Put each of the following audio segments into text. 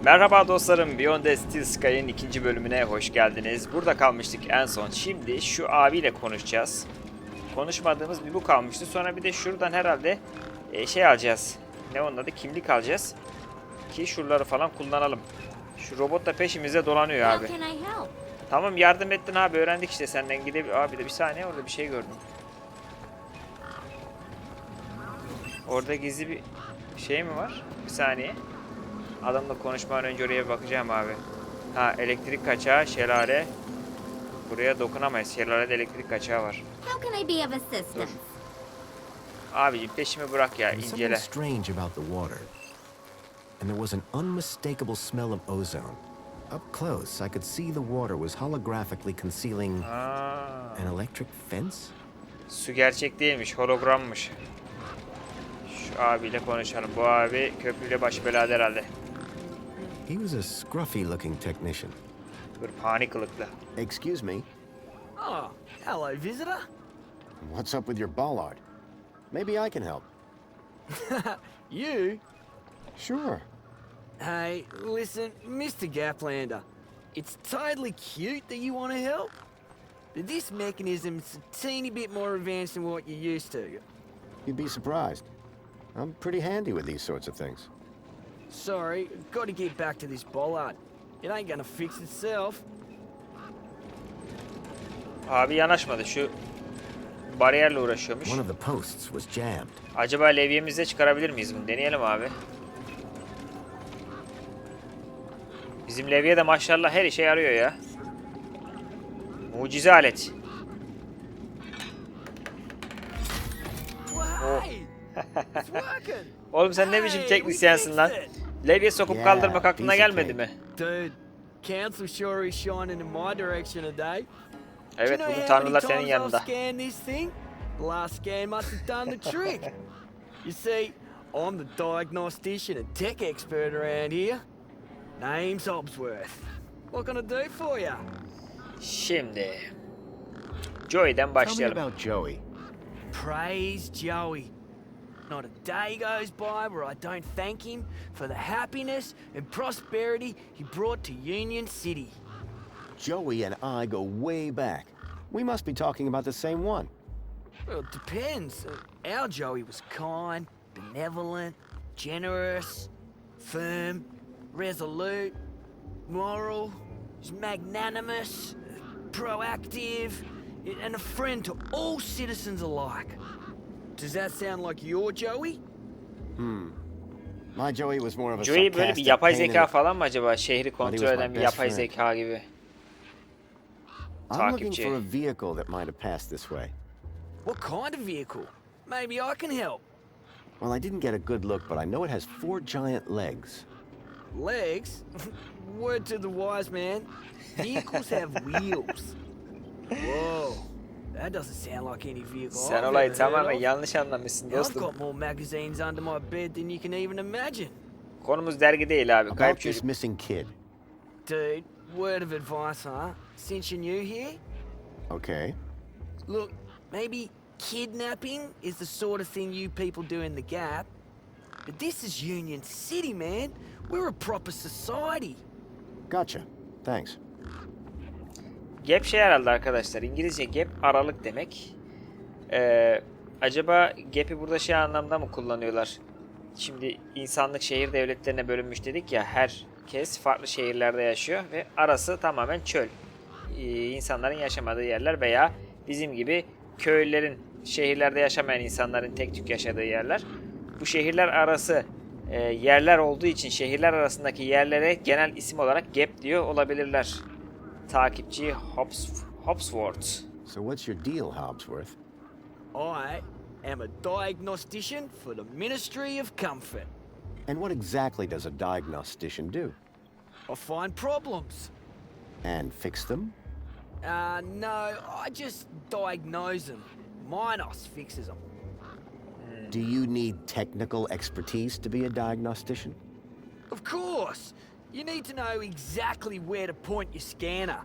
Merhaba dostlarım, Beyond the Steel Sky'ın ikinci bölümüne hoş geldiniz. Burada kalmıştık en son. Şimdi şu abiyle konuşacağız. Konuşmadığımız bir bu kalmıştı. Sonra bir de şuradan herhalde şey alacağız. Ne onun adı? Kimlik alacağız. Ki şuraları falan kullanalım. Şu robot da peşimizde dolanıyor abi. Tamam, yardım ettin abi, öğrendik işte senden. Abi de bir saniye, orada bir şey gördüm. Orada gizli bir şey mi var? Bir saniye. Adamla konuşmadan önce oraya bakacağım abi. Ha, elektrik kaçağı, şelale. Buraya dokunamayız. Şelalede elektrik kaçağı var. Dur. Abiciğim peşimi bırak ya, incele. And there was an unmistakable smell of ozone. Up close, I could see the water was holographically concealing an electric fence. Su gerçek değilmiş, hologrammış. Şu abiyle konuşalım. Bu abi köprüyle baş belada herhalde. He was a scruffy-looking technician. Bir panik kılıklı. Excuse me. Oh, hello, visitor. What's up with your bollard? Maybe I can help. You? Sure. Hey, listen, Mr. Gaplander. It's totally cute that you want to help, but this mechanism's a teeny bit more advanced than what you're used to. You'd be surprised. I'm pretty handy with these sorts of things. Sorry, got to get back to this bollard. It ain't gonna fix itself. Abi yanaşmadı, şu bariyerle uğraşıyormuş. One of the posts was jammed. Acaba levyemizde çıkarabilir miyiz bunu? Deneyelim abi. Bizim levye de maşallah her işe yarıyor ya. Mucize alet. Oh. Oğlum sen ne biçim teknisyensin lan? Levye sokup kaldırmak aklına gelmedi mi? Dude, council sure is shining in my direction today. Evet, bugün tanrılar senin yanında. The last scan must have done the trick. You see, I'm the diagnostician and tech expert around here. Name's Obsworth. What can I do for you? Şimdi Joey'den başlayalım. Tell me about Joey. Praise Joey. Not a day goes by where I don't thank him for the happiness and prosperity he brought to Union City. Joey and I go way back. We must be talking about the same one. Well, it depends. Our Joey was kind, benevolent, generous, firm, resolute, moral, magnanimous, proactive, and a friend to all citizens alike. Does that sound like your Joey? My Joey was more of a Joey böyle bir yapay zeka falan mı acaba? Şehri But he kontrol was my eden bir best yapay friend. zeka gibi. I'm looking Takipçi. for a vehicle that might have passed this way. What kind of vehicle? Maybe I can help. Well, I didn't get a good look, but I know it has 4 giant legs. Legs? Word to the wise man. Vehicles have wheels. Whoa. That doesn't sound like any vehicle Sen I've olayı ever tamamen heard of. yanlış anlamışsın I've dostum. got more magazines under my bed than you can even imagine. Konumuz dergi değil abi. Kayıp About this çocuk. missing kid. Dude, word of advice, huh? Since you're new here? Okay. Look, maybe kidnapping is the sort of thing you people do in the Gap. But this is Union City, man. We're a proper society. Gotcha. Thanks. Gap şey herhalde arkadaşlar. İngilizce gap aralık demek. Acaba gap'i burada şey anlamda mı kullanıyorlar? Şimdi insanlık şehir devletlerine bölünmüş dedik ya. Herkes farklı şehirlerde yaşıyor ve arası tamamen çöl. İnsanların yaşamadığı yerler veya bizim gibi köylülerin, şehirlerde yaşamayan insanların tek tük yaşadığı yerler. Bu şehirler arası yerler olduğu için şehirler arasındaki yerlere genel isim olarak gap diyor olabilirler. Takipçi Hopsworth. So what's your deal, Hobsworth? I am a diagnostician for the Ministry of Comfort. And what exactly does a diagnostician do? I find problems. And fix them? No, I just diagnose them. Minos fixes them. Do you need technical expertise to be a diagnostician? Of course. You need to know exactly where to point your scanner.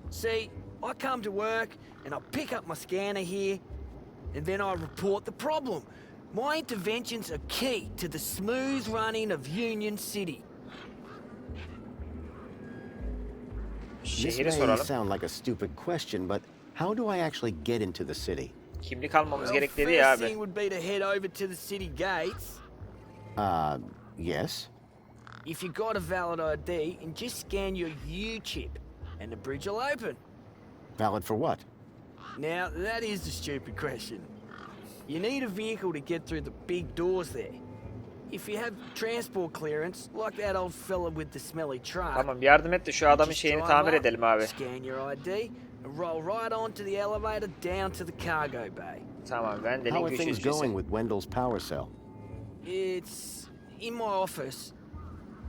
See, I come to work and I pick up my scanner here, and then I report the problem. My interventions are key to the smooth running of Union City. This Şehri may soralım. sound like a stupid question, but how do I actually get into the city? Kimlik almamız Well, gerek dedi ya first abi. thing would be to head over to the city gates. Yes? If you got a valid ID, and just scan your U chip, and the bridge will open. Valid for what? Now, that is the stupid question. You need a vehicle to get through the big doors there. If you have transport clearance, like that old fella with the smelly truck, Tamam yardım et de şu adamın just şeyini drive tamir up, edelim abi. Scan your ID, and roll right onto the elevator down to the cargo bay. Tamam How Vendel'in are güç things hücresi. going with Wendell's power cell? It's in my office.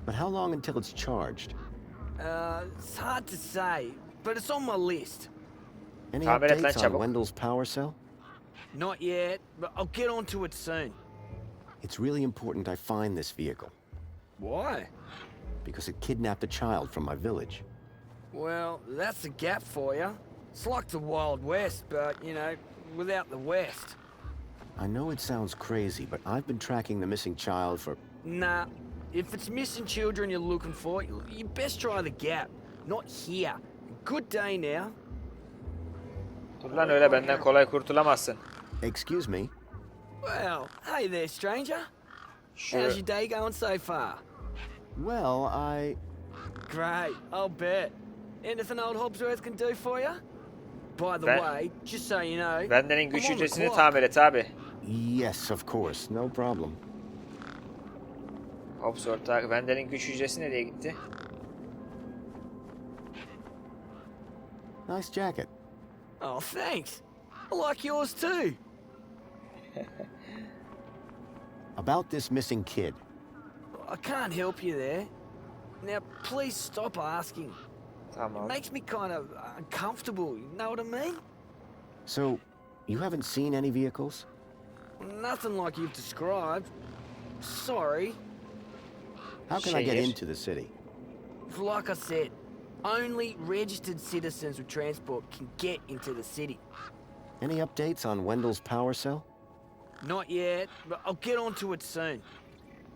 But how long until it's charged? It's hard to say, but it's on my list. Any Tamir et lan updates on çabuk. Wendell's power cell? Not yet, but I'll get onto it soon. It's really important I find this vehicle, Why? because it kidnapped a child from my village. Well, that's a gap for you. It's like the Wild West, but, you know, without the West. I know it sounds crazy, but I've been tracking the missing child for... Nah, if it's missing children you're looking for, you best try the gap, not here. Good day now. Dur lan öyle benden kolay kurtulamazsın. Excuse me? Well, hey there, stranger. Şu How's your day going so far? Well, Great, I'll bet. Anything old Hobsworth can do for you? By the Ben- way, just so you know, Vendel'in güç I'm on the hücresini clock. tamir et abi. Yes, of course, no problem. Hopsworth, Vendel'in güç hücresi nereye gitti? Nice jacket. Oh, thanks. I like yours too. About this missing kid. I can't help you there. Now, please stop asking. It Tamam. makes me kind of uncomfortable, you know what I mean? So, you haven't seen any vehicles? Nothing like you've described. Sorry. How can I get Şehir. into the city? Like I said, only registered citizens with transport can get into the city. Any updates on Wendell's power cell? Not yet, but I'll get onto it soon.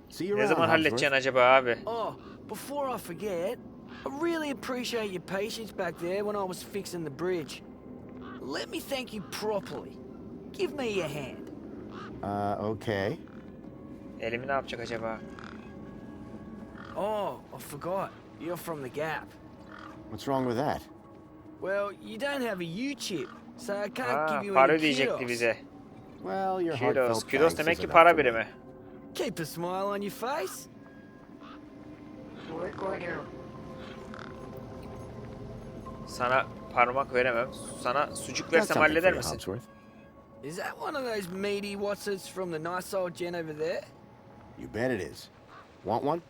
See you Ne around, zaman halledeceksin Hobsworth. acaba abi? Oh, before I forget, I really appreciate your patience back there when I was fixing the bridge. Let me thank you properly. Give me your hand. Okay. Elimi ne yapacak acaba? Oh, I forgot. You're from the Gap. What's wrong with that? Well, you don't have a U-chip, so I can't Aa, give you para any ödeyecekti kudos. bize. Well, your Kudos. heartfelt Kudos thanks demek is ki enough para for me. birimi. Keep a smile on your face. Work order. Sana parmak veremem. Sana sucuk Got versem something for halleder you, misin? Hobsworth. Is that one of those meaty whatsits from the nice old gen over there? You bet it is. Want one?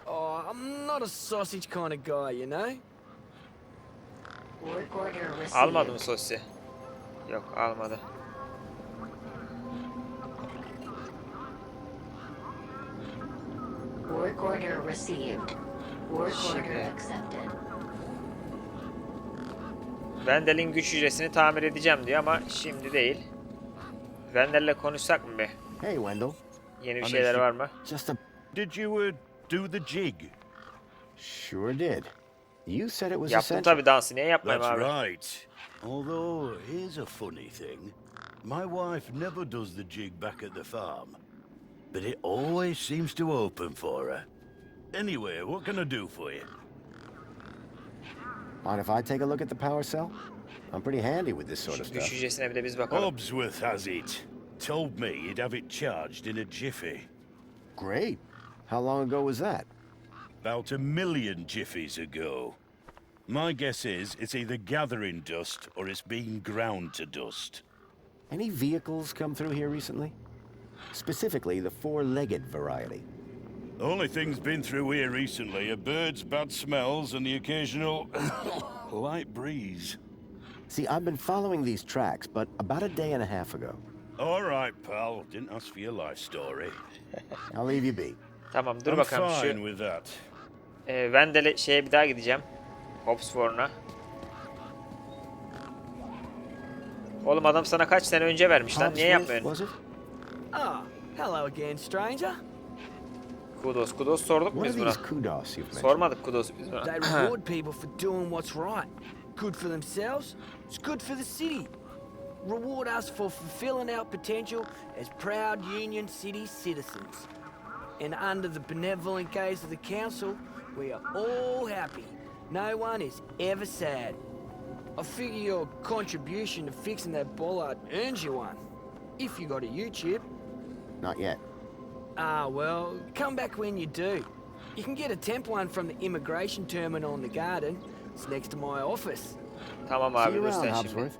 Oh, I'm not a sausage kind of guy, you know? Work order received. Almadı mı sosisi? Yok almadı. Work order received. Work order accepted. Vendel'in güç hücresini tamir edeceğim diyor ama şimdi değil. Vendel'le konuşsak mı be? Hey, Wendell. Yeni bir şeyler var mı? Just a... Did you do the jig? Sure did. You said it was Yaptım essential. tabii dansı. Niye yapmayayım That's abi? right. Although, here's a funny thing. My wife never does the jig back at the farm. But it always seems to open for her. Anyway, what can I do for you? Mind if I take a look at the power cell? I'm pretty handy with this sort of Şu güç stuff. hücresine bir de biz bakalım. Hobsworth has it. Told me he'd have it charged in a jiffy. Great. How long ago was that? About 1,000,000 jiffies ago. My guess is it's either gathering dust or it's being ground to dust. Any vehicles come through here recently? Specifically, the four-legged variety. The only thing's been through here recently are birds, bad smells, and the occasional light breeze. See, I've been following these tracks, but about a day and a half ago. All right, pal. Didn't ask for your life story. I'll leave you be. Tamam dur I'm bakalım fine şu with that. Vendel'e şeye bir daha gideceğim. Hopsworth'a. Oğlum adam sana kaç sene önce vermiş lan. Niye Hobsworth, yapmıyorsun? was it? Ah, hello again, stranger. Kudos sorduk mu What biz are buna? these kudos you've mentioned? Sormadık kudos biz They buna. reward people for doing what's right. Good for themselves, it's good for the city. Reward us for fulfilling our potential as proud Union City citizens. And under the benevolent gaze of the council, we are all happy. No one is ever sad. I figure your contribution to fixing that bollard earns you one. If you got a U-chip. Not yet. Ah, well, come back when you do. You can get a temp one from the immigration terminal in the garden. It's next to my office. Tamam See abi you dur around, sen şimdi. Hobsworth.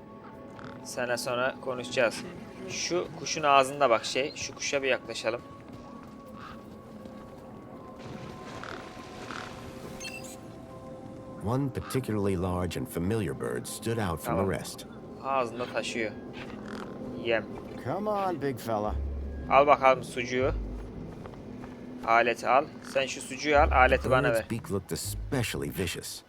Sana sonra konuşacağız. Şu kuşun ağzında bak şu kuşa bir yaklaşalım. One particularly large and familiar bird stood out from Tamam. the rest. Ağzında taşıyor. Yem. Come on, big fella. Al bakalım sucuğu. Aleti al. Sen şu sucuğu al, aleti bana ver. Bird's beak looked especially vicious.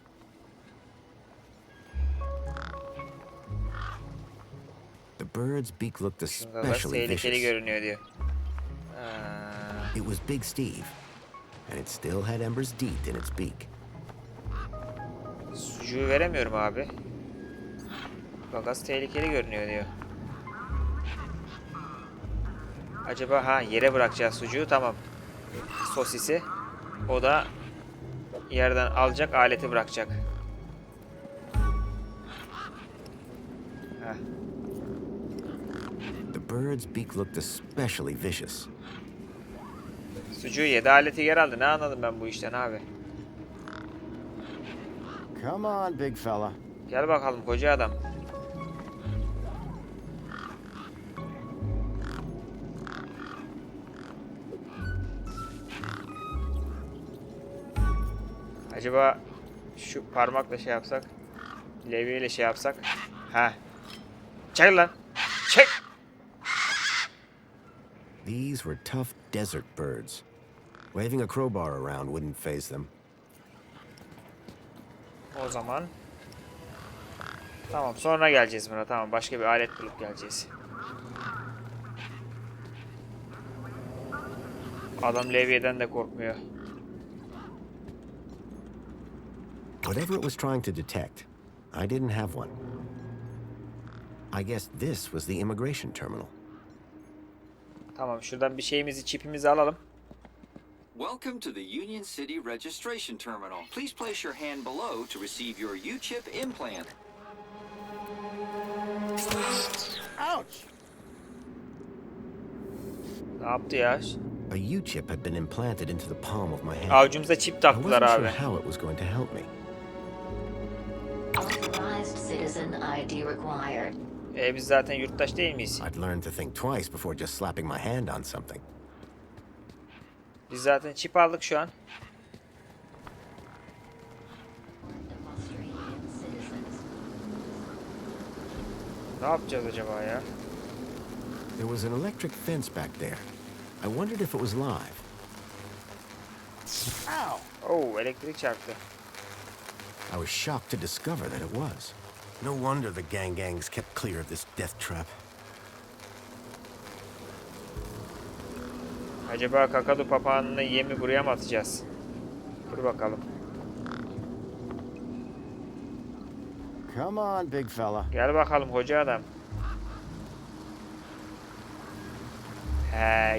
The bird's beak looked Şunda da especially tehlikeli vicious. görünüyor diyor. It was Big Steve, and it still had Ember's deet in its beak. Sucuğu veremiyorum abi. Fakat tehlikeli görünüyor diyor. Acaba yere bırakacağız sucuğu, tamam. Sosisi. O da yerden alacak, aleti bırakacak. Heh. The bird's beak looked especially vicious. Sucuğu yedi, aleti geri aldı. Ne anladım ben bu işten abi? Come on, big fella. Gel bakalım koca adam. Acaba şu parmakla şey yapsak, levyeyle şey yapsak. Çek lan. Çek. These were tough desert birds. Waving a crowbar around wouldn't faze them. O zaman tamam, sonra geleceğiz buna. Tamam, başka bir alet bulup geleceğiz. Adam levyeden de korkmuyor. Whatever it was trying to detect, I didn't have one. I guess this was the immigration terminal. Tamam, şuradan bir şeyimizi, çipimizi alalım. Welcome to the Union City Registration Terminal. Please place your hand below to receive your U-chip implant. Ouch! Ne yaptı ya? A U-chip had been implanted into the palm of my hand. Avucumuza çip I taktılar wasn't abi. sure how it was going to help me. Authorized citizen ID required. Biz zaten yurttaş değil miyiz? I'd learned to think twice before just slapping my hand on something. Biz zaten çip aldık şu an. Australian citizens. Ne yapacağız acaba ya? There was an electric fence back there. I wondered if it was live. Oo, elektrik çarptı. I was shocked to discover that it was. No wonder the gangs kept clear of this death trap. Acaba kakadu papağanına yemi buraya mı atacağız? Dur bakalım. Come on, big fella. Gel bakalım hoca adam.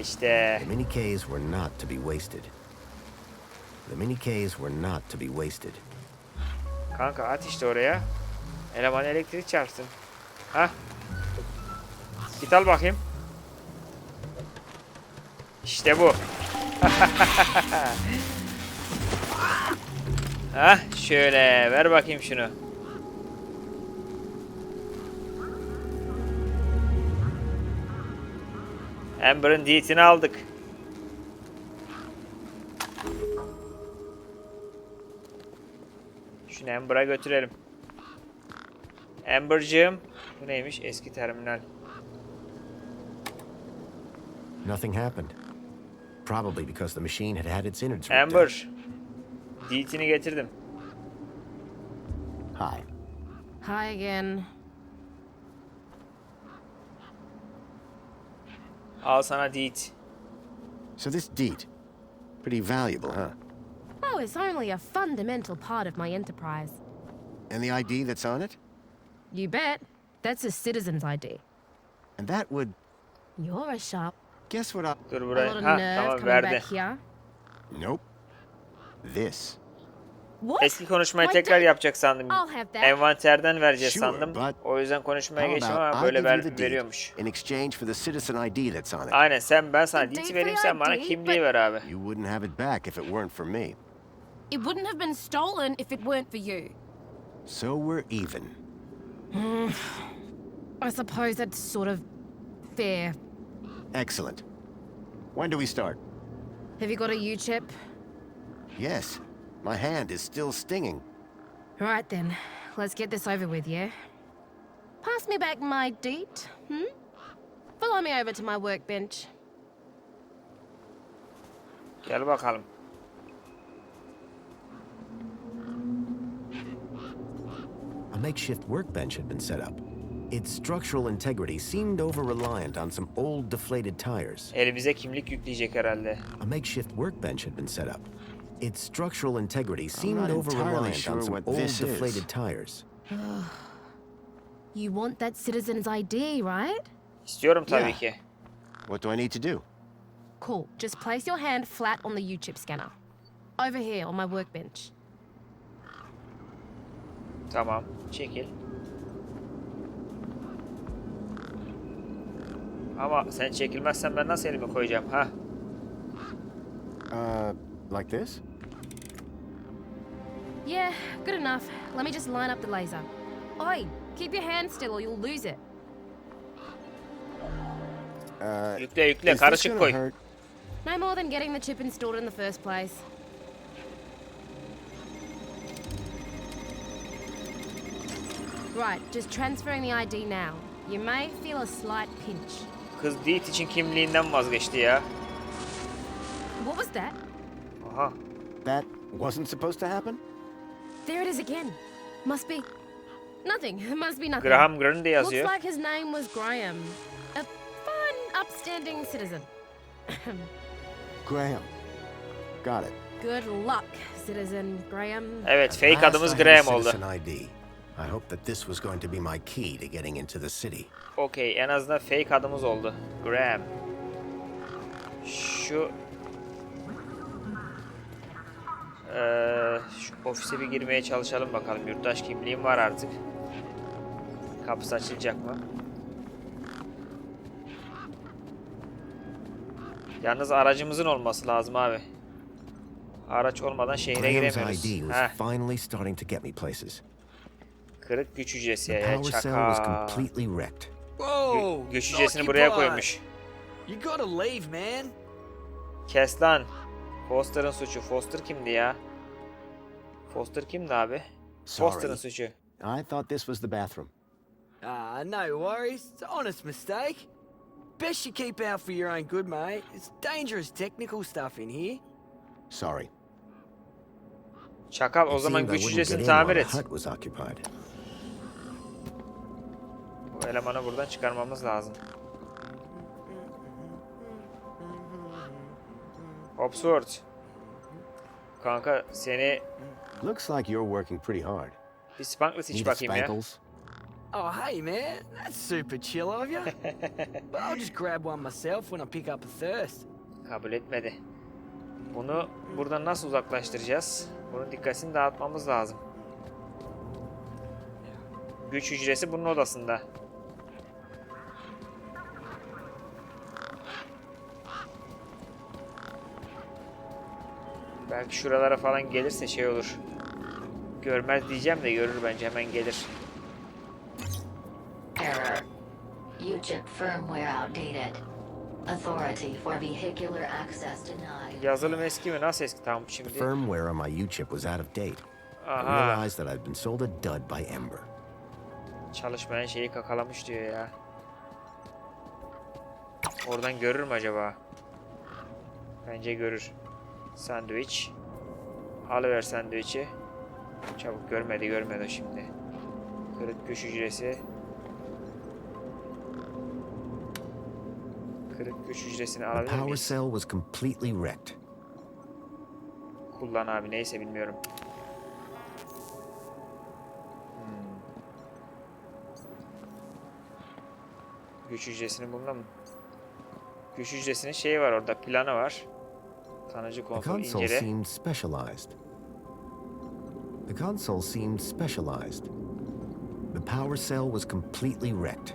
İşte. The mini Ks were not to be wasted. The mini Ks were not to be wasted. Kanka at işte oraya. Eleman elektrik çarpsın. Hah. Git al bakayım. İşte bu. Hah, şöyle ver bakayım şunu. Amber'ın diyetini aldık. Şunu Amber'a götürelim. Amber'cığım. Bu neymiş? Eski terminal. Nothing happened. Probably because the machine had had its innards ripped out. Amber. Diyetini getirdim. Hi. Hi again. Al sana diyet. So this deet, Pretty valuable, huh? Oh, it's only a fundamental part of my enterprise. And the ID that's on it? You bet. That's a citizen's ID. And that would... You're a sharp. Guess what I... Dur A lot buraya. of Ha nerve tamam coming verdi. back here. Nope. This. What? Eski konuşmayı My tekrar dad- yapacak sandım. I'll have that. Envanterden vereceğiz Sure, sandım. but O yüzden konuşmaya How geçtim about ama I böyle give you the deed veriyormuş. in exchange for the citizen ID that's on it? Aynen ben sana The DT deed vereyim for sen bana ID, kimliği but- ver abi. You wouldn't have it back if it weren't for me. It wouldn't have been stolen if it weren't for you. So we're even. I suppose that's sort of fair. Excellent. When do we start? Have you got a U-chip? Yes. My hand is still stinging. Right then, let's get this over with, yeah? Pass me back my deed, Follow me over to my workbench. Gel bakalım. A makeshift workbench had been set up. Its structural integrity seemed over-reliant on some old deflated tires. Elimize kimlik yükleyecek herhalde. A makeshift workbench had been set up. Its structural integrity seemed not entirely over-reliant sure on some what old this is. deflated tires. You want that citizen's ID, right? İstiyorum tabii Yeah. ki. What do I need to do? Cool. Just place your hand flat on the U-chip scanner. Over here on my workbench. Tamam. Çekil. Ama sen çekilmezsen ben nasıl elimi koyacağım ha? Like this? Yeah, good enough. Let me just line up the laser. Oi, keep your hand still or you'll lose it. Yükle Is this karışık gonna koy. hurt? No more than getting the chip installed in the first place. Right, just transferring the ID now. You may feel a slight pinch. Kız Deet için kimliğinden vazgeçti ya. What was that? Aha. That wasn't supposed to happen? There it is again. Must be... Nothing. It must be nothing. Graham Greene de Looks yazıyor. like his name was Graham. A fine, upstanding citizen. Graham. Got it. Good luck, citizen Graham. Evet, fake Last adımız I had a Graham oldu. citizen ID. I hope that this was going to be my key to getting into the city. Okey, en azından fake adımız oldu. Graham. Şu ofise bir girmeye çalışalım bakalım. Yurttaş kimliğim var artık. Kapısı açılacak mı? Yalnız aracımızın olması lazım abi. Araç olmadan şehre Graham's giremiyoruz. ID was Heh, finally starting to get me places. kırık güç hücresi The ya power cell was çaka. completely wrecked. Whoa! Güç it's hücresini buraya occupied. koymuş. You gotta leave, man. Kes lan. Foster'ın suçu. Foster kimdi ya? Foster kimdi abi? Foster'ın Sorry. suçu. I thought this was the bathroom. No worries. It's an honest mistake. Best you keep out for your own good, mate. It's dangerous technical stuff in here. Sorry. Çakal o It zaman seemed I güç wouldn't hücresini get in tamir while et. the hut was occupied. Bu elemanı buradan çıkarmamız lazım. Oxford. Kanka seni Looks like you're working pretty hard. bir Spankless iç Need a bakayım ya. Spankles? Oh, hey, man. That's super chill of you. But I'll just grab one myself when I pick up a thirst. Kabul etmedi. Bunu buradan nasıl uzaklaştıracağız? Bunun dikkatini dağıtmamız lazım. Güç hücresi bunun odasında. Belki şuralara falan gelirse şey olur. Görmez diyeceğim de görür bence, hemen gelir. Error. U-chip firmware outdated. Authority for vehicular access denied. Yazılım eski mi? Nasıl eski tam The şimdi? firmware on my U-chip was out of date. I Aha. realized that I'd been sold a dud by Ember. Çalışmayan şeyi kakalamış diyor ya. Oradan görür mü acaba? Bence görür. Sandviç. Alıver sandviçi. Çabuk görmedi o şimdi. Kırık güç hücresi. Kırık güç hücresini The alabilir power miyiz? cell was completely wrecked. kullan abi, neyse bilmiyorum. Güç hücresinin bunda mı? Güç hücresinin şeyi var orada, planı var. Tanıcı The kontrol, console incele. seemed specialized. The console seemed specialized. The power cell was completely wrecked.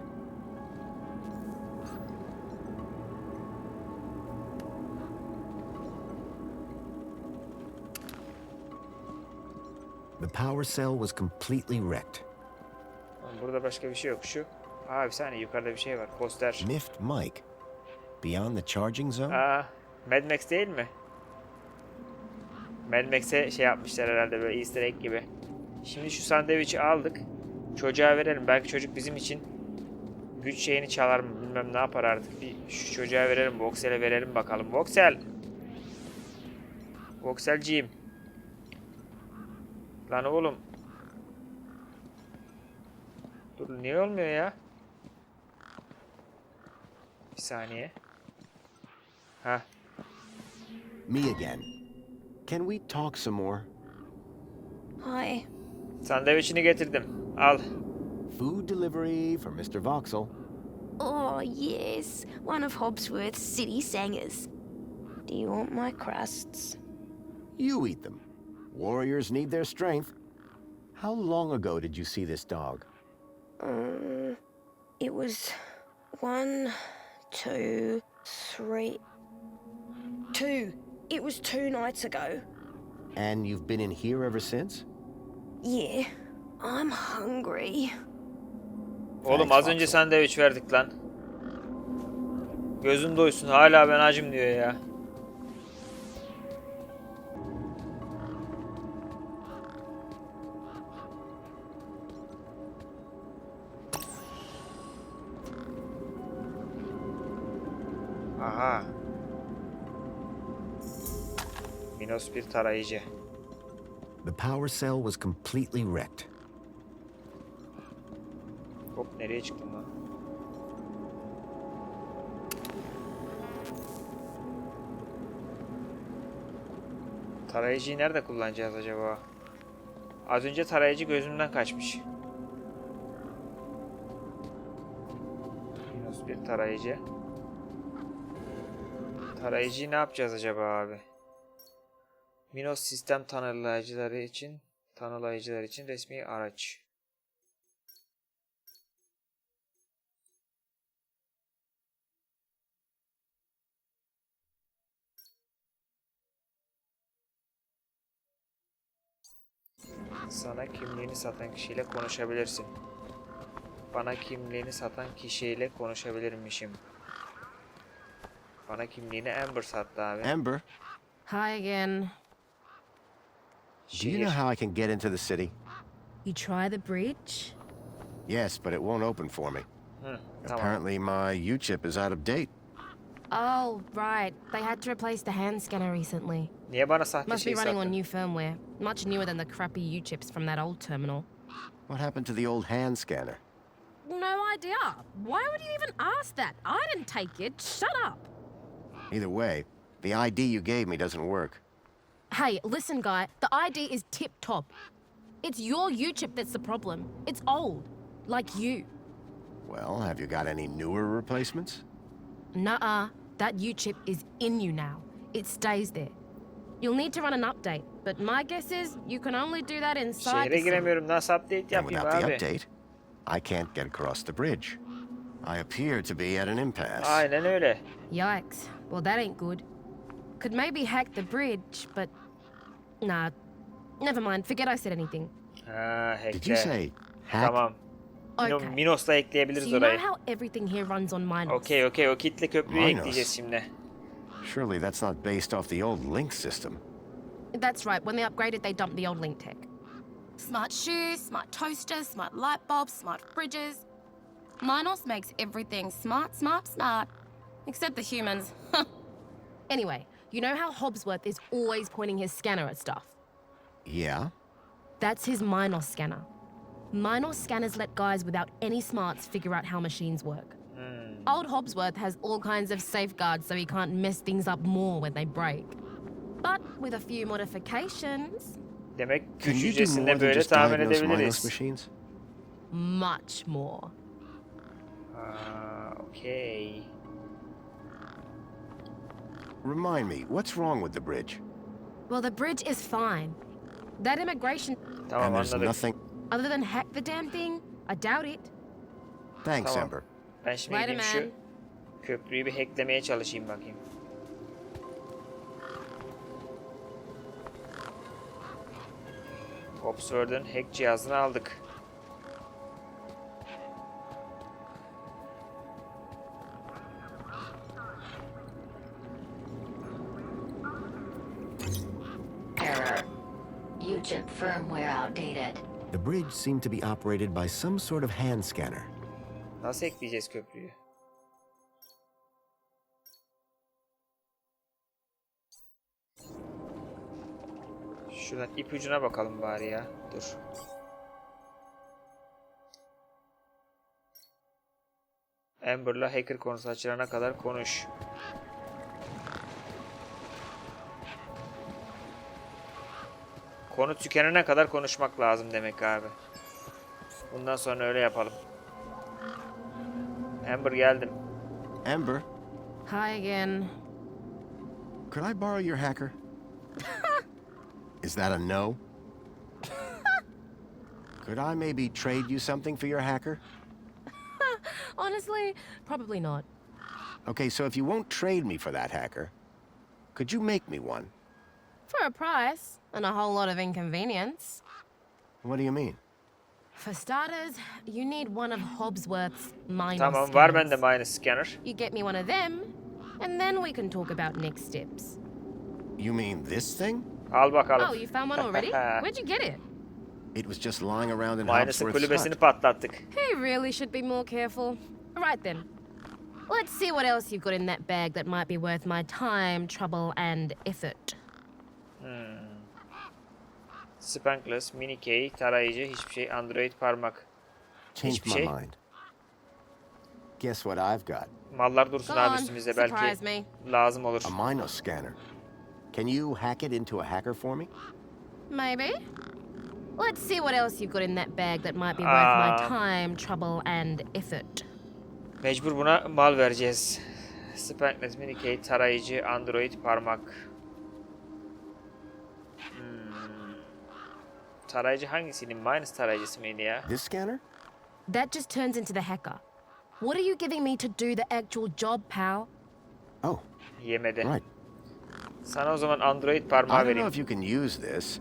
The power cell was completely wrecked. Burada başka bir şey yok. Şu. Aa, bir saniye, yukarıda bir şey var. Poster. Miffed Mike. Beyond the charging zone? Aa, Mad Max değil mi? Mad Max'e şey yapmışlar herhalde, böyle Easter egg gibi. Şimdi şu sandviçi aldık. Çocuğa verelim. Belki çocuk bizim için güç şeyini çalar mı? Bilmem ne yapar artık. Bir şu çocuğa verelim. Voxel'e verelim bakalım. Voxel. Voxel'ciğim. Lan oğlum. Dur, niye olmuyor ya? Bir saniye. Ha. Me again. Can we talk some more? Hi. Sandviçini getirdim. Al. Food delivery for Mr. Voxel. Oh, yes. One of Hobsworth's city singers. Do you want my crusts? You eat them. Warriors need their strength. How long ago did you see this dog? It was 1, 2, 3... 2. It was 2 nights ago. And you've been in here ever since? Yeah. I'm hungry. Oğlum az önce sandviç verdik lan. Gözün doysun, hala ben acım diyor ya. Aha. Minos bir tarayıcı. The power cell was completely wrecked. Hop, nereye çıktım lan? Tarayıcıyı nerede kullanacağız acaba? Az önce tarayıcı gözümden kaçmış. Minus bir tarayıcı. Tarayıcıyı ne yapacağız acaba abi? Minos sistem tanımlayıcılar için resmi araç. Sana kimliğini satan kişiyle konuşabilirsin. Bana kimliğini satan kişiyle konuşabilirmişim. Bana kimliğini Amber sattı abi. Amber, Hi again. do you know how I can get into the city? You try the bridge? Yes, but it won't open for me. Tamam. Apparently my U-chip is out of date. Oh, right. They had to replace the hand scanner recently. Niye bana sahte Must şey be running on sattın? new firmware. Much newer than the crappy U-chips from that old terminal. What happened to the old hand scanner? No idea. Why would you even ask that? I didn't take it. Shut up. Either way, the ID you gave me doesn't work. Hey, listen, guy. The ID is tip-top. It's your U-chip that's the problem. It's old. Like you. Well, have you got any newer replacements? Nuh-uh. That U-chip is in you now. It stays there. You'll need to run an update, but my guess is you can only do that inside Şehre the city. giremiyorum. Nasıl update And yapayım without the abi? update, I can't get across the bridge. I appear to be at an impasse. Aynen öyle. Yikes. Well, that ain't good. Could maybe hack the bridge, but... Nah. Never mind. Forget I said anything. Ha, Did you hackle. say hack? Tamam. Okay. Minos'la So ekleyebiliriz you know orayı. how everything here runs on Minos? Okey. O kitle köprüyü Minos. ekleyeceğiz şimdi. Surely that's not based off the old link system. That's right. When they upgraded, they dumped the old link tech. Smart shoes, smart toasters, smart light bulbs, smart fridges. Minos makes everything smart, smart, smart. Except the humans. Anyway, you know how Hobsworth is always pointing his scanner at stuff? Yeah? That's his Minos scanner. Minos scanners let guys without any smarts figure out how machines work. Old Hobsworth has all kinds of safeguards so he can't mess things up more when they break. but with a few modifications, Demek Can you do more küçücesinde than böyle just tahmin diagnose mindless edebiliriz. machines? much more. Okay. Remind me, what's wrong with the bridge? Well, the bridge is fine. That immigration, Tamam And there's anladık. nothing... other than hack the damn thing, I doubt it. Thanks, Tamam. Ember. Ben şimdi Later, gideyim şu man. köprüyü bir hacklemeye çalışayım bakayım. Foster'sın hack cihazını aldık. Error. UChip firmware outdated. The bridge seemed to be operated by some sort of hand scanner. Nasıl hackleyeceğiz köprüyü? Şuradan ipucuna bakalım bari ya. Dur. Amber'la hacker konusu açılana kadar konuş. Konu tükenene kadar konuşmak lazım demek abi. Bundan sonra öyle yapalım. Amber geldim. Ember, Hi again. could I borrow your hacker? Is that a no? Could I maybe trade you something for your hacker? Honestly, probably not. Okay, so if you won't trade me for that hacker, could you make me one? For a price, and a whole lot of inconvenience. What do you mean? For starters, you need one of Hobbsworth's minor Tamam var scanners. bende minus scanner. You get me one of them, and then we can talk about next steps. You mean this thing? Al bakalım. Oh, you found one already? Where'd you get it? It was just lying around in Minus'ın Hopsworth's kulübesini hut. patlattık. He really should be more careful. Right then. Let's see what else you've got in that bag that might be worth my time, trouble, and effort. Spankless, mini key, tarayıcı, hiçbir şey, Android parmak. Changed Hiçbir my şey. mind. Guess what I've got? Mallar dursun Go abi on, üstümüzde surprise belki me. lazım olur. A Mino scanner. Can you hack it into a hacker for me? Maybe. Let's see what else you've got in that bag that might be worth my Ah. time, trouble, and effort. Mecbur buna mal vereceğiz. Spankless, mini key, tarayıcı, Android parmak. Tarayıcı hangisinin? Minus tarayıcısı mıydı ya? This scanner? That just turns into the hacker. What are you giving me to do the actual job, pal? Oh, Yemedi. right. Sana o zaman Android I parmağı don't know vereyim. if you can use this,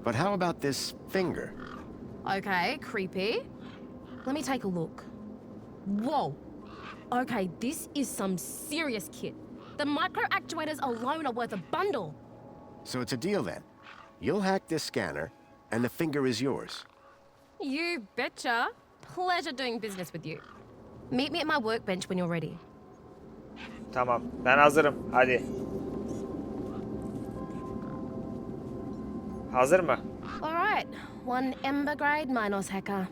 but how about this finger? Okay, creepy. Let me take a look. Whoa. Okay, this is some serious kit. The micro actuators alone are worth a bundle. So it's a deal then. You'll hack this scanner, and the finger is yours. You betcha. Pleasure doing business with you. Meet me at my workbench when you're ready. Tamam. Ben hazırım. Hadi. Hazır mı? All right. One Ember grade Minos hacker.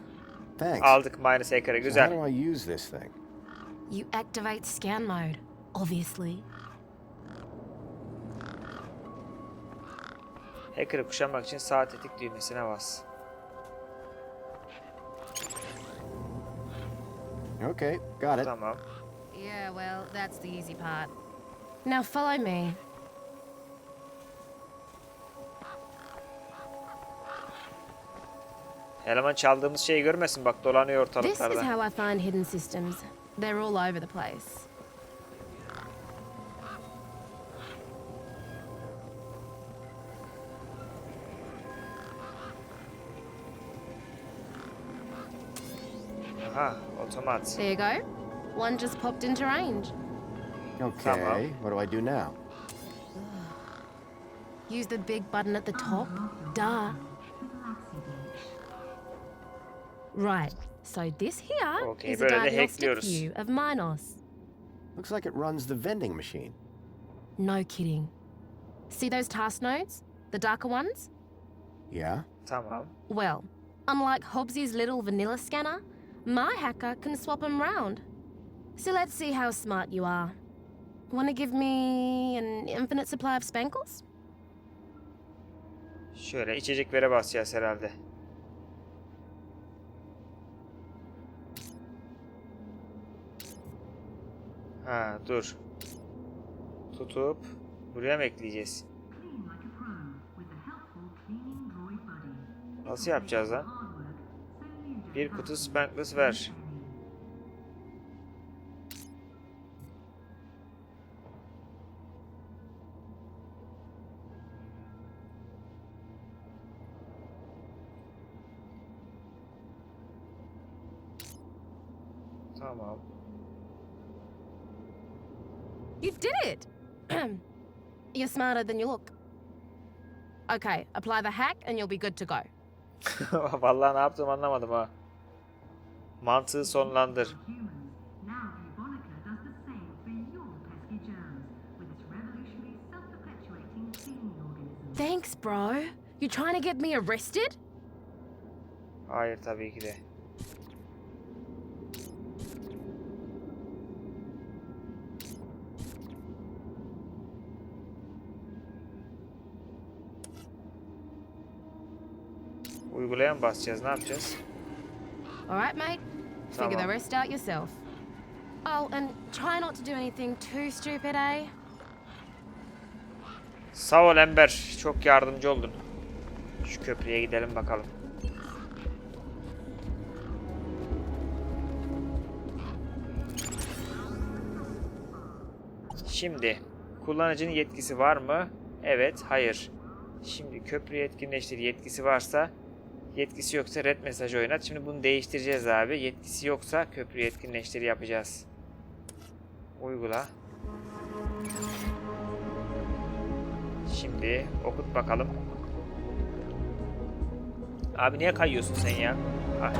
Thanks. Aldık minus hacker'ı. So how Güzel. do I use this thing? You activate scan mode, obviously. Hacker'ı kuşanmak için sağ tetik düğmesine bas. Okay, got it. Tamam. Yeah, well, that's the easy part. Now follow me. Eleman çaldığımız şeyi görmesin bak dolanıyor This is ortalıklarda. how I find hidden systems. They're all over the place. Aha, otomat. There you go. One just popped into range. Okay, what do I do now? Use the big button at the top. Duh. Right, so this here Okay, is a böyle de diagnostic hackliyoruz. view of Minos. Looks like it runs the vending machine. No kidding. See those task nodes? The darker ones? Yeah? Tamam. Well, unlike Hobbsy's little vanilla scanner, my hacker can swap them round. So let's see how smart you are. Want to give me an infinite supply of spankles? Şöyle içeceklere basacağız herhalde. Ha dur. Tutup buraya mı ekleyeceğiz? Nasıl yapacağız lan? Bir kutu spankless ver. Tamam. You did it! You're smarter than you look. Okay, apply the hack and you'll be good to go. Vallahi ne yaptım anlamadım ha. Mantığı sonlandır. Thanks, bro. You trying to get me arrested? Hayır tabii ki de. Uygulayan basacağız. Ne yapacağız? All right, mate. Figure the Tamam. rest out yourself. Oh, and try not to do anything too stupid, eh? Sağ ol Ember. Çok yardımcı oldun. Şu köprüye gidelim bakalım. Şimdi kullanıcının yetkisi var mı? Evet, hayır. Şimdi köprüyü etkinleştir. Yetkisi varsa, yetkisi yoksa red mesajı oynat. Şimdi bunu değiştireceğiz abi. Yetkisi yoksa köprüyü etkinleştir yapacağız. Uygula. Şimdi okut bakalım. Abi niye kayıyorsun sen ya? Ha.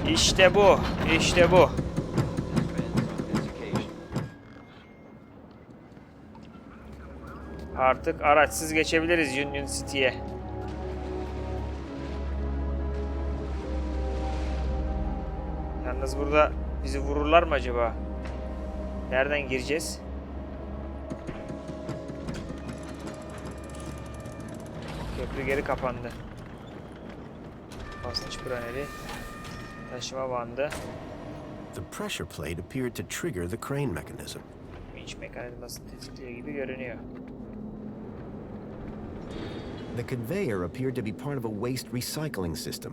İşte bu. İşte bu. Artık araçsız geçebiliriz Union City'ye. Yalnız burada bizi vururlar mı acaba? Nereden gireceğiz? Köprü geri kapandı. Basınç paneli. Taşıma bandı. The pressure plate appeared to trigger the crane mechanism. Vinç mekanizmasını tetikliyor gibi görünüyor. The conveyor appeared to be part of a waste recycling system.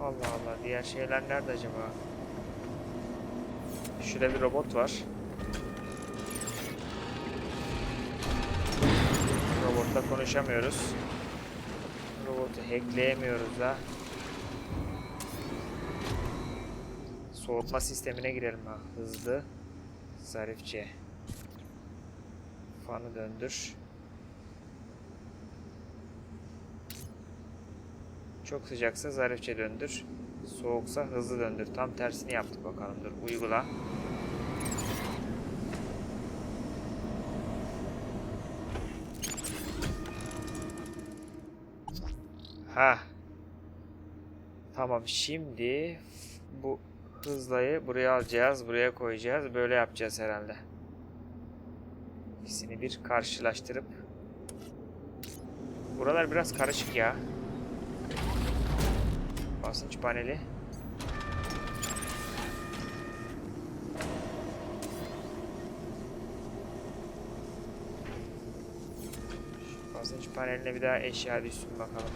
Allah Allah, diğer şeyler nerede acaba? Şurada bir robot var. Robotla konuşamıyoruz. Robotu hackleyemiyoruz da. Soğutma sistemine girelim ha. Hızlı. Zarifçe. Fanı döndür. Çok sıcaksa zarifçe döndür. Soğuksa hızlı döndür. Tam tersini yaptık bakalım. Dur uygula. Ha. Tamam şimdi bu hızlayı buraya alacağız. Buraya koyacağız. Böyle yapacağız herhalde. İkisini bir karşılaştırıp. Buralar biraz karışık ya. Basınç paneli. Şu basınç paneline bir daha eşya düşsün bakalım.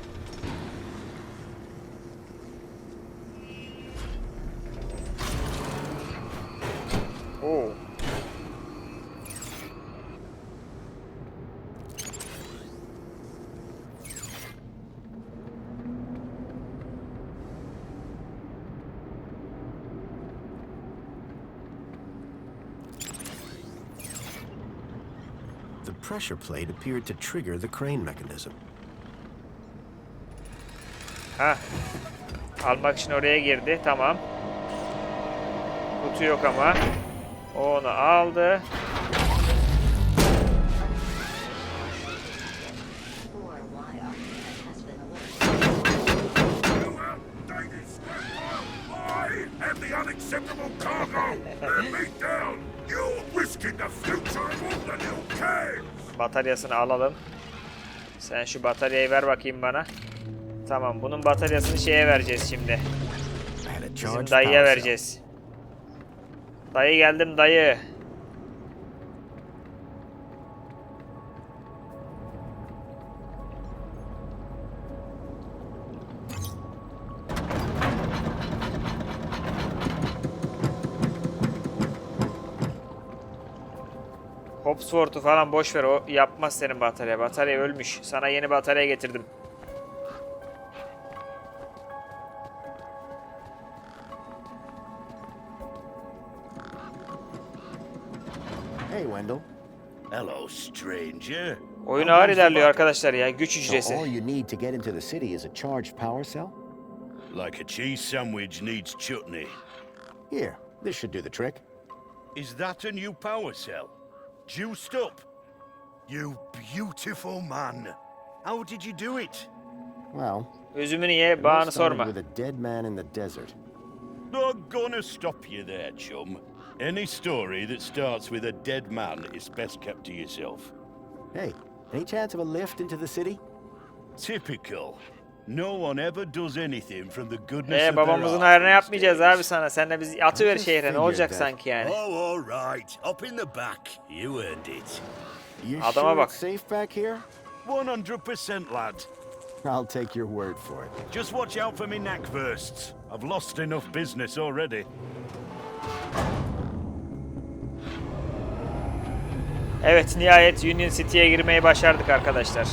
Oo. The pressure plate appeared to trigger the crane mechanism. Ha. Almak için oraya girdi. Tamam. Kutu yok ama. O onu aldı. For a while, it has been a little. I am the unacceptable cargo and me down. You're risking the future of all the new kids. Bataryasını alalım. Sen şu bataryayı ver bakayım bana. Tamam, bunun bataryasını şeye vereceğiz şimdi. Bizim dayıya vereceğiz. Dayı geldim dayı. Hopsworth'u falan boş ver, o yapmaz senin batarya. Batarya ölmüş. Sana yeni batarya getirdim. Hey Wendell. Hello, stranger. Oyun ağır ilerliyor arkadaşlar ya. Güç So all hücresi. you need to get into the city is a charged power cell? Like a cheese sandwich needs chutney. Here, this should do the trick. Is that a new power cell? Juiced up? You beautiful man. How did you do it? Well, Üzümünü ye, it bağını started sorma. with a dead man in the desert. Not gonna stop you there, chum. Any story that starts with a dead man is best kept to yourself. Hey, any chance of a lift into the city? Typical. No one ever does anything from the goodness of their Babamızın heart hayrına these yapmayacağız days. abi sana. Sen de bizi atıver şehre, ne olacak figured that. sanki yani. Oh, all right. Up in the back. You earned it. You Adama sure bak. it's safe back here? 100% lad. I'll take your word for it. Just watch out for me neck bursts. I've lost enough business already. Evet, nihayet Union City'ye girmeyi başardık arkadaşlar.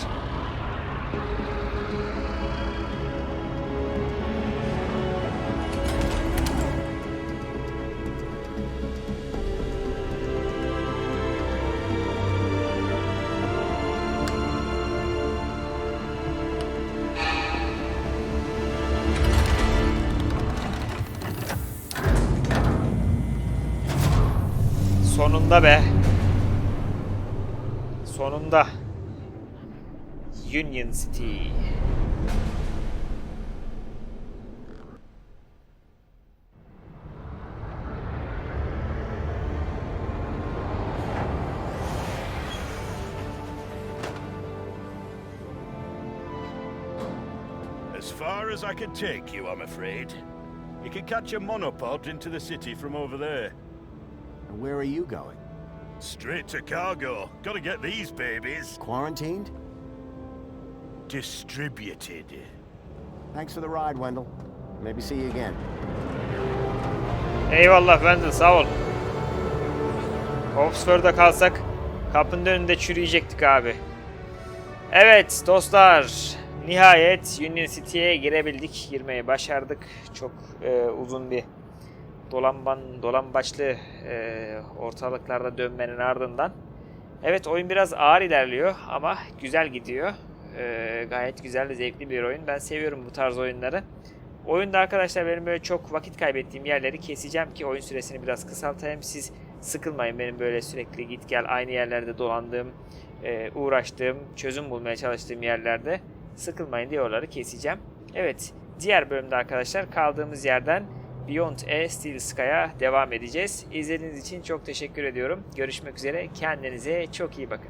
Sonunda be. Sonunda. Union City. As far as I can take you, I'm afraid. You can catch a monopod into the city from over there. And where are you going? Straight to cargo. Gotta get these babies Quarantined? distributed. Thanks for the ride, Wendell. Maybe see you again. Eyvallah Wendell, sağ ol. Oxford'da kalsak kapının önünde çürüyecektik abi. Evet dostlar, nihayet Union City'ye girebildik. Girmeyi başardık. Çok uzun bir dolambaçlı ortalıklarda dönmenin ardından. Evet, oyun biraz ağır ilerliyor ama güzel gidiyor. Gayet güzel ve zevkli bir oyun. Ben seviyorum bu tarz oyunları. Oyunda arkadaşlar benim böyle çok vakit kaybettiğim yerleri keseceğim ki oyun süresini biraz kısaltayım. Siz sıkılmayın benim böyle sürekli git gel aynı yerlerde dolandığım, uğraştığım, çözüm bulmaya çalıştığım yerlerde sıkılmayın diye oraları keseceğim. Evet, diğer bölümde arkadaşlar kaldığımız yerden Beyond a Steel Sky'a devam edeceğiz. İzlediğiniz için çok teşekkür ediyorum. Görüşmek üzere. Kendinize çok iyi bakın.